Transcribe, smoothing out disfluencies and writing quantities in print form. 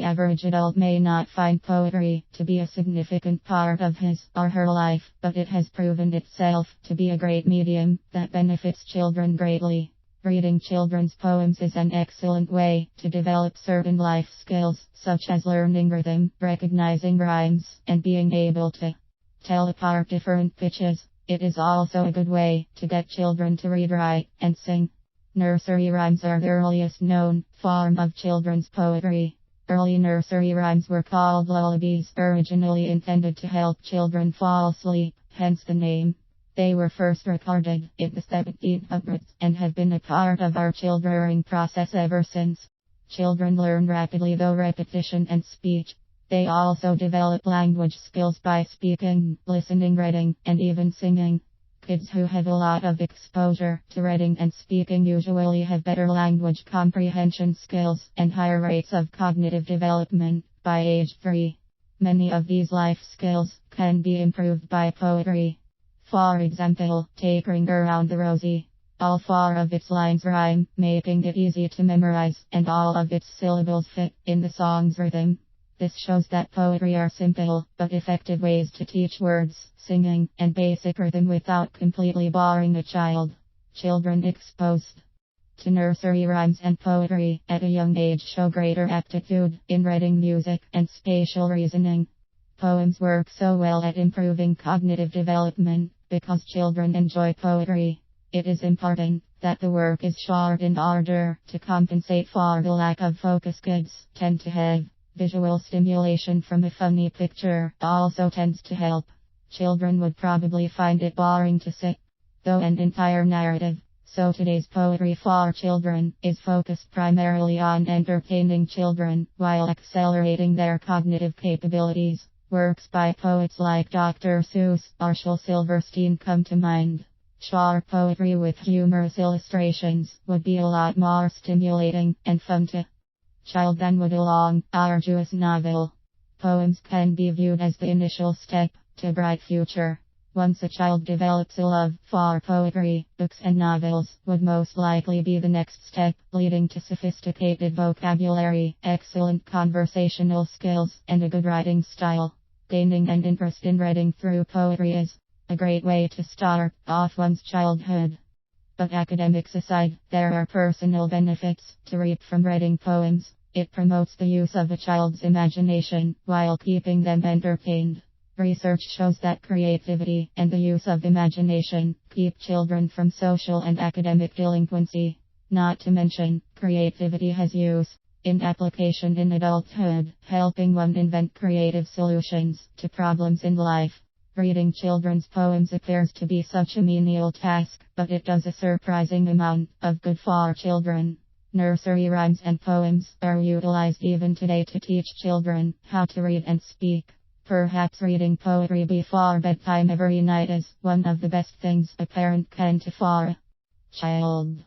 The average adult may not find poetry to be a significant part of his or her life, but it has proven itself to be a great medium that benefits children greatly. Reading children's poems is an excellent way to develop certain life skills, such as learning rhythm, recognizing rhymes, and being able to tell apart different pitches. It is also a good way to get children to read, write, and sing. Nursery rhymes are the earliest known form of children's poetry. Early nursery rhymes were called lullabies, originally intended to help children fall asleep, hence the name. They were first recorded in the 1700s and have been a part of our children's process ever since. Children learn rapidly through repetition and speech. They also develop language skills by speaking, listening, reading, and even singing. Kids who have a lot of exposure to reading and speaking usually have better language comprehension skills and higher rates of cognitive development by age 3. Many of these life skills can be improved by poetry. For example, take Ring Around the Rosie. All 4 of its lines rhyme, making it easy to memorize, and all of its syllables fit in the song's rhythm. This shows that poetry are simple but effective ways to teach words, singing, and basic rhythm without completely boring a child. Children exposed to nursery rhymes and poetry at a young age show greater aptitude in reading, music, and spatial reasoning. Poems work so well at improving cognitive development because children enjoy poetry. It is important that the work is short in order to compensate for the lack of focus kids tend to have. Visual stimulation from a funny picture also tends to help. Children would probably find it boring to sit through an entire narrative, so today's poetry for children is focused primarily on entertaining children while accelerating their cognitive capabilities. Works by poets like Dr. Seuss or Shel Silverstein come to mind. Short poetry with humorous illustrations would be a lot more stimulating and fun to child than would a long, arduous novel. Poems can be viewed as the initial step to a bright future. Once a child develops a love for poetry, books and novels would most likely be the next step, leading to sophisticated vocabulary, excellent conversational skills, and a good writing style. Gaining an interest in reading through poetry is a great way to start off one's childhood. But academics aside, there are personal benefits to reap from reading poems. It promotes the use of a child's imagination while keeping them entertained. Research shows that creativity and the use of imagination keep children from social and academic delinquency. Not to mention, creativity has use in application in adulthood, helping one invent creative solutions to problems in life. Reading children's poems appears to be such a menial task, but it does a surprising amount of good for children. Nursery rhymes and poems are utilized even today to teach children how to read and speak. Perhaps reading poetry before bedtime every night is one of the best things a parent can do for a child.